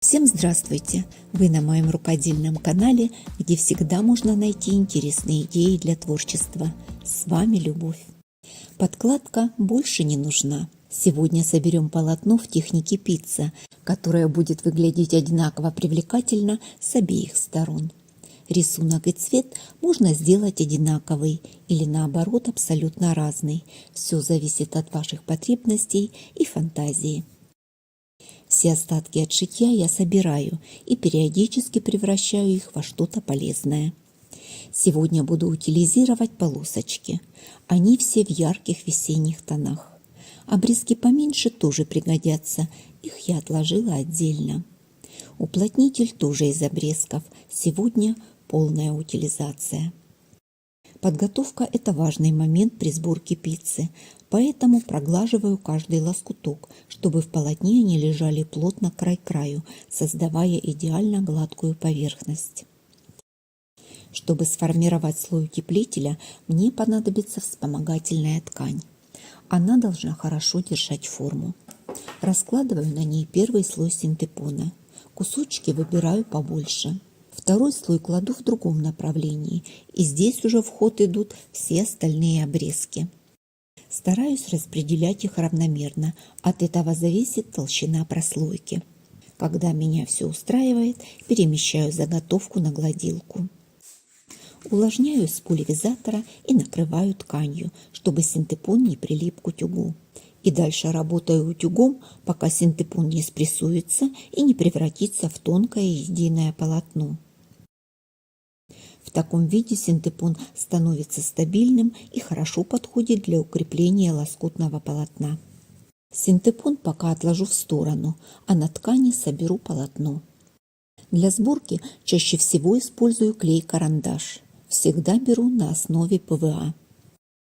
Всем здравствуйте! Вы на моем рукодельном канале, где всегда можно найти интересные идеи для творчества. С вами Любовь. Подкладка больше не нужна. Сегодня соберем полотно в технике пицца, которое будет выглядеть одинаково привлекательно с обеих сторон. Рисунок и цвет можно сделать одинаковый или наоборот абсолютно разный. Все зависит от ваших потребностей и фантазии. Все остатки от шитья я собираю и периодически превращаю их во что-то полезное. Сегодня буду утилизировать полосочки. Они все в ярких весенних тонах. Обрезки поменьше тоже пригодятся, их я отложила отдельно. Уплотнитель тоже из обрезков. Сегодня полная утилизация. Подготовка – это важный момент при сборке пиццы, поэтому проглаживаю каждый лоскуток, чтобы в полотне они лежали плотно край к краю, создавая идеально гладкую поверхность. Чтобы сформировать слой утеплителя, мне понадобится вспомогательная ткань. Она должна хорошо держать форму. Раскладываю на ней первый слой синтепона. Кусочки выбираю побольше. Второй слой кладу в другом направлении, и здесь уже в ход идут все остальные обрезки. Стараюсь распределять их равномерно, от этого зависит толщина прослойки. Когда меня все устраивает, перемещаю заготовку на гладилку. Увлажняю с пульверизатора и накрываю тканью, чтобы синтепон не прилип к утюгу. И дальше работаю утюгом, пока синтепон не спрессуется и не превратится в тонкое единое полотно. В таком виде синтепон становится стабильным и хорошо подходит для укрепления лоскутного полотна. Синтепон пока отложу в сторону, а на ткани соберу полотно. Для сборки чаще всего использую клей-карандаш. Всегда беру на основе ПВА.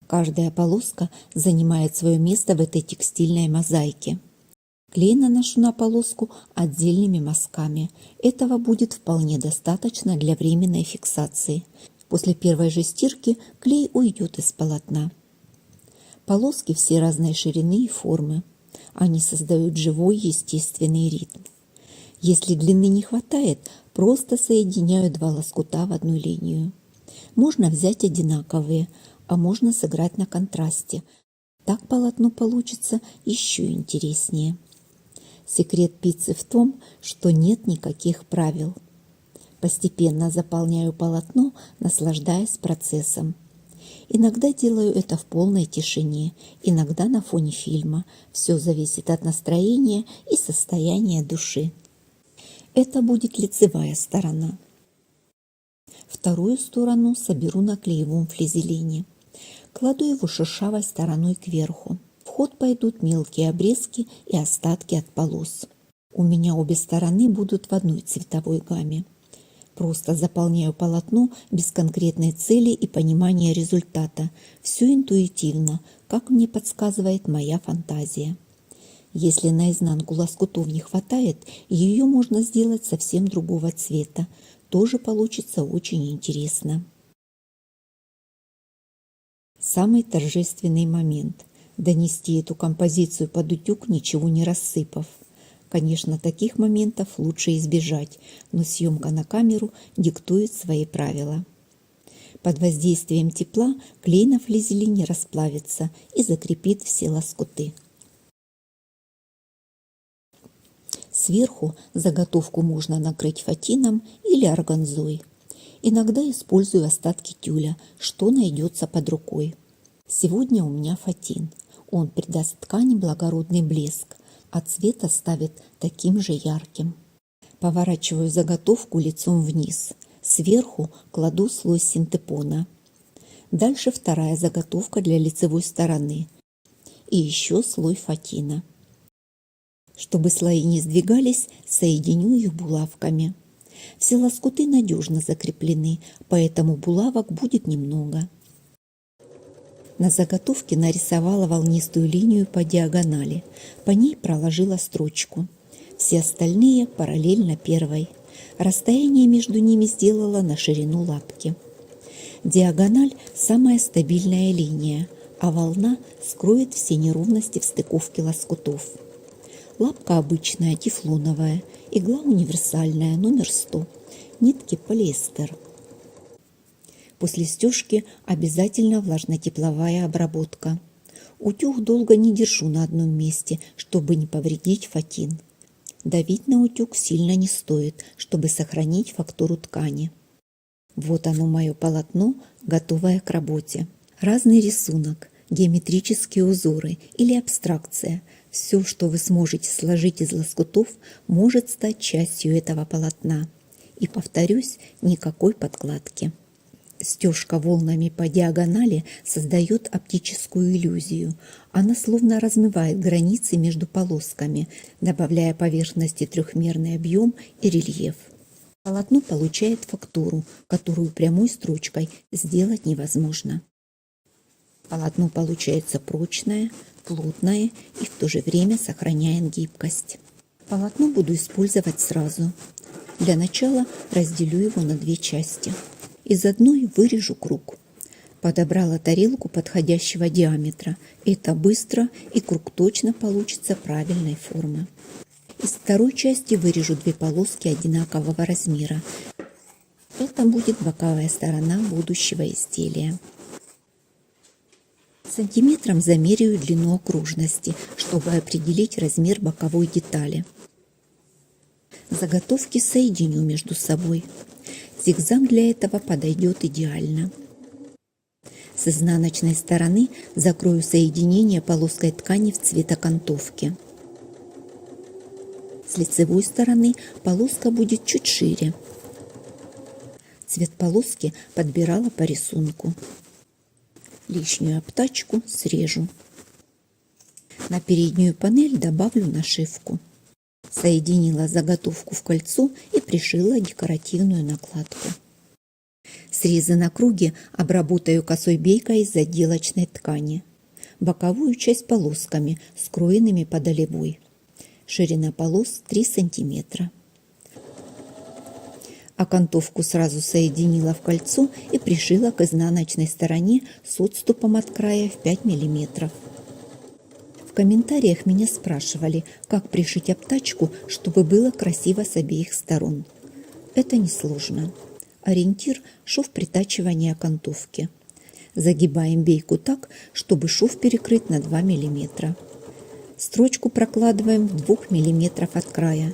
Каждая полоска занимает свое место в этой текстильной мозаике. Клей наношу на полоску отдельными мазками. Этого будет вполне достаточно для временной фиксации. После первой же стирки клей уйдет из полотна. Полоски все разной ширины и формы. Они создают живой естественный ритм. Если длины не хватает, просто соединяю два лоскута в одну линию. Можно взять одинаковые, а можно сыграть на контрасте. Так полотно получится еще интереснее. Секрет пиццы в том, что нет никаких правил. Постепенно заполняю полотно, наслаждаясь процессом. Иногда делаю это в полной тишине, иногда на фоне фильма. Все зависит от настроения и состояния души. Это будет лицевая сторона. Вторую сторону соберу на клеевом флизелине. Кладу его шершавой стороной кверху. В ход пойдут мелкие обрезки и остатки от полос. У меня обе стороны будут в одной цветовой гамме. Просто заполняю полотно без конкретной цели и понимания результата. Все интуитивно, как мне подсказывает моя фантазия. Если на изнанку лоскутов не хватает, ее можно сделать совсем другого цвета. Тоже получится очень интересно. Самый торжественный момент – донести эту композицию под утюг, ничего не рассыпав. Конечно, таких моментов лучше избежать, но съемка на камеру диктует свои правила. Под воздействием тепла клей на флизелине расплавится и закрепит все лоскуты. Сверху заготовку можно накрыть фатином или органзой. Иногда использую остатки тюля, что найдется под рукой. Сегодня у меня фатин. Он придаст ткани благородный блеск, а цвет оставит таким же ярким. Поворачиваю заготовку лицом вниз. Сверху кладу слой синтепона. Дальше вторая заготовка для лицевой стороны. И еще слой фатина. Чтобы слои не сдвигались, соединю их булавками. Все лоскуты надежно закреплены, поэтому булавок будет немного. На заготовке нарисовала волнистую линию по диагонали. По ней проложила строчку. Все остальные параллельно первой. Расстояние между ними сделала на ширину лапки. Диагональ – самая стабильная линия, а волна скроет все неровности в стыковке лоскутов. Лапка обычная, тефлоновая, Игла универсальная, номер 100. Нитки полиэстер. После стежки обязательно влажно-тепловая обработка. Утюг долго не держу на одном месте, чтобы не повредить фатин. Давить на утюг сильно не стоит, чтобы сохранить фактуру ткани. Вот оно, мое полотно, готовое к работе. Разный рисунок, геометрические узоры или абстракция. Все, что вы сможете сложить из лоскутов, может стать частью этого полотна. И, повторюсь, никакой подкладки. Стежка волнами по диагонали создает оптическую иллюзию. Она словно размывает границы между полосками, добавляя поверхности трехмерный объем и рельеф. Полотно получает фактуру, которую прямой строчкой сделать невозможно. Полотно получается прочное, плотное и в то же время сохраняет гибкость. Полотно буду использовать сразу. Для начала разделю его на две части. Из одной вырежу круг. Подобрала тарелку подходящего диаметра. Это быстро, и круг точно получится правильной формы. Из второй части вырежу две полоски одинакового размера. Это будет боковая сторона будущего изделия. Сантиметром замеряю длину окружности, чтобы определить размер боковой детали. Заготовки соединю между собой. Зигзаг для этого подойдет идеально. С изнаночной стороны закрою соединение полоской ткани в цвет окантовки. С лицевой стороны полоска будет чуть шире. Цвет полоски подбирала по рисунку. Лишнюю обтачку срежу. На переднюю панель добавлю нашивку. Соединила заготовку в кольцо и пришила декоративную накладку. Срезы на круге обработаю косой бейкой из отделочной ткани. Боковую часть полосками, скроенными по долевой. Ширина полос 3 см. Окантовку сразу соединила в кольцо и пришила к изнаночной стороне с отступом от края в 5 мм. В комментариях меня спрашивали, как пришить обтачку, чтобы было красиво с обеих сторон. Это несложно. Ориентир – шов притачивания окантовки. Загибаем бейку так, чтобы шов перекрыть на 2 мм. Строчку прокладываем в 2 мм от края.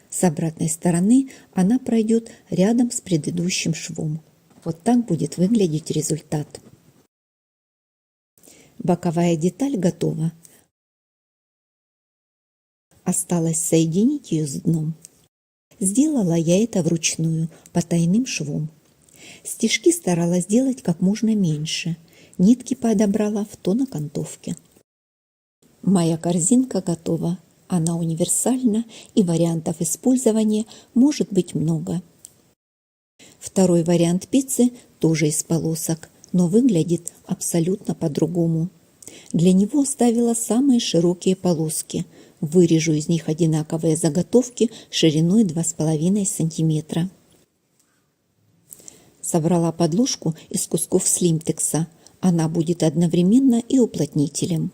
С обратной стороны она пройдет рядом с предыдущим швом. Вот так будет выглядеть результат. Боковая деталь готова. Осталось соединить ее с дном. Сделала я это вручную, потайным швом. Стежки старалась сделать как можно меньше. Нитки подобрала в тон окантовки. Моя корзинка готова. Она универсальна, и вариантов использования может быть много. Второй вариант пиццы тоже из полосок, но выглядит абсолютно по-другому. Для него оставила самые широкие полоски. Вырежу из них одинаковые заготовки шириной 2,5 см. Собрала подложку из кусков слимтекса. Она будет одновременно и уплотнителем.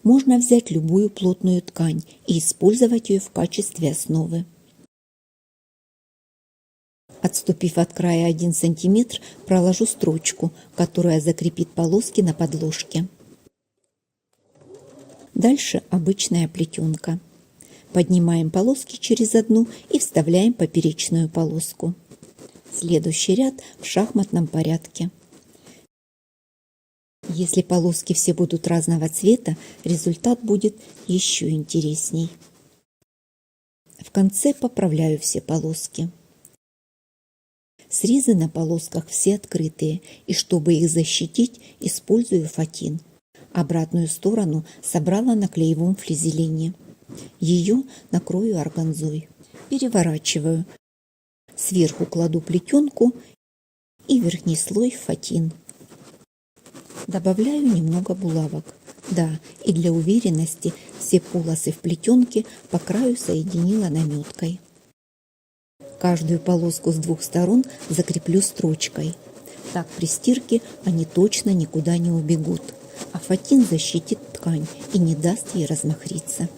Можно взять любую плотную ткань и использовать ее в качестве основы. Отступив от края 1 см, проложу строчку, которая закрепит полоски на подложке. Дальше обычная плетенка. Поднимаем полоски через одну и вставляем поперечную полоску. Следующий ряд в шахматном порядке. Если полоски все будут разного цвета, результат будет еще интересней. В конце поправляю все полоски. Срезы на полосках все открытые, и чтобы их защитить, использую фатин. Обратную сторону собрала на клеевом флизелине. Ее накрою органзой. Переворачиваю. Сверху кладу плетенку и верхний слой фатин. Добавляю немного булавок. Да, и для уверенности все полосы в плетенке по краю соединила наметкой. Каждую полоску с 2 сторон закреплю строчкой. Так при стирке они точно никуда не убегут, а фатин защитит ткань и не даст ей размахриться.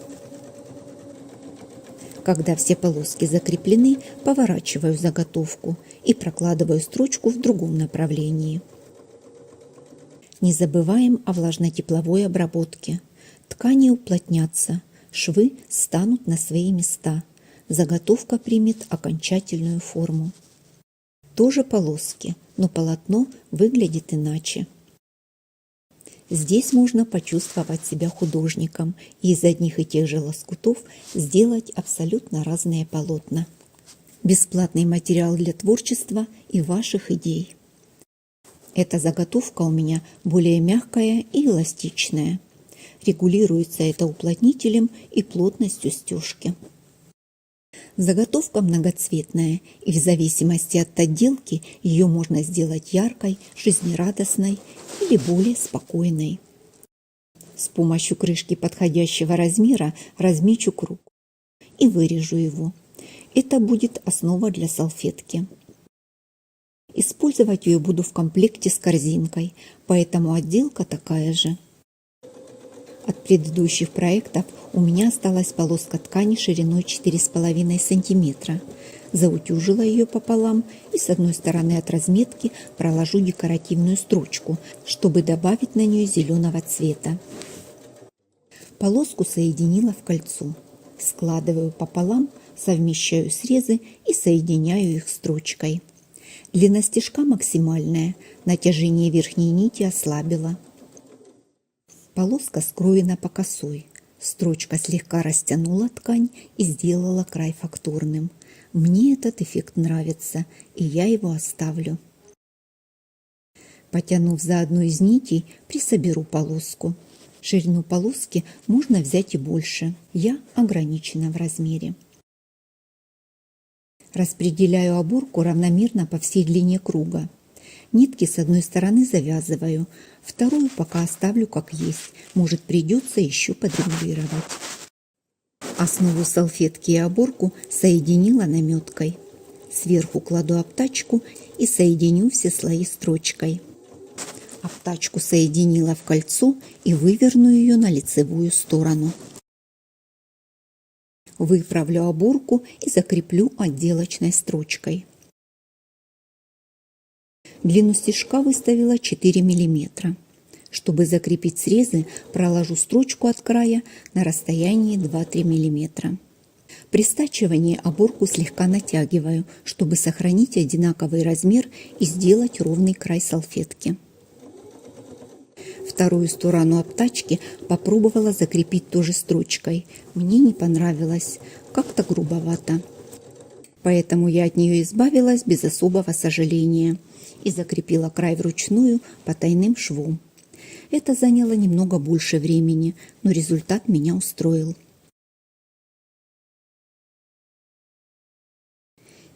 Когда все полоски закреплены, поворачиваю заготовку и прокладываю строчку в другом направлении. Не забываем о влажно-тепловой обработке. Ткани уплотнятся, швы станут на свои места. Заготовка примет окончательную форму. Тоже полоски, но полотно выглядит иначе. Здесь можно почувствовать себя художником и из одних и тех же лоскутов сделать абсолютно разные полотна. Бесплатный материал для творчества и ваших идей. Эта заготовка у меня более мягкая и эластичная. Регулируется это уплотнителем и плотностью стежки. Заготовка многоцветная, и в зависимости от отделки ее можно сделать яркой, жизнерадостной или более спокойной. С помощью крышки подходящего размера размечу круг и вырежу его. Это будет основа для салфетки. Использовать ее буду в комплекте с корзинкой, поэтому отделка такая же. От предыдущих проектов у меня осталась полоска ткани шириной 4,5 см. Заутюжила ее пополам и с одной стороны от разметки проложу декоративную строчку, чтобы добавить на нее зеленого цвета. Полоску соединила в кольцо. Складываю пополам, совмещаю срезы и соединяю их строчкой. Длина стежка максимальная, натяжение верхней нити ослабила. Полоска скроена по косой. Строчка слегка растянула ткань и сделала край фактурным. Мне этот эффект нравится, и я его оставлю. Потянув за одну из нитей, присоберу полоску. Ширину полоски можно взять и больше. Я ограничена в размере. Распределяю оборку равномерно по всей длине круга. Нитки с одной стороны завязываю, вторую пока оставлю как есть, может придется еще подрегулировать. Основу салфетки и оборку соединила наметкой. Сверху кладу обтачку и соединю все слои строчкой. Обтачку соединила в кольцо и выверну ее на лицевую сторону. Выправлю оборку и закреплю отделочной строчкой. Длину стежка выставила 4 мм. Чтобы закрепить срезы, проложу строчку от края на расстоянии 2-3 мм. При стачивании оборку слегка натягиваю, чтобы сохранить одинаковый размер и сделать ровный край салфетки. Вторую сторону обтачки попробовала закрепить тоже строчкой. Мне не понравилось, как-то грубовато. Поэтому я от нее избавилась без особого сожаления и закрепила край вручную потайным швом. Это заняло немного больше времени, но результат меня устроил.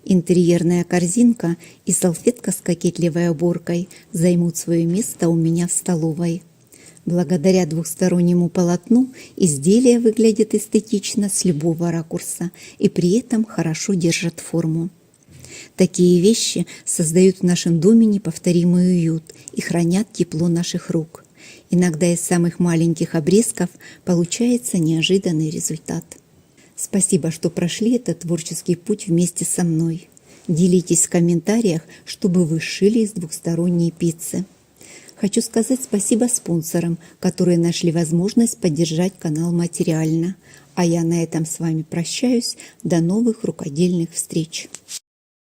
Интерьерная корзинка и салфетка с кокетливой оборкой займут свое место у меня в столовой. Благодаря двухстороннему полотну изделие выглядит эстетично с любого ракурса и при этом хорошо держат форму. Такие вещи создают в нашем доме неповторимый уют и хранят тепло наших рук. Иногда из самых маленьких обрезков получается неожиданный результат. Спасибо, что прошли этот творческий путь вместе со мной. Делитесь в комментариях, чтобы вы сшили из двухсторонней пиццы. Хочу сказать спасибо спонсорам, которые нашли возможность поддержать канал материально. А я на этом с вами прощаюсь. До новых рукодельных встреч!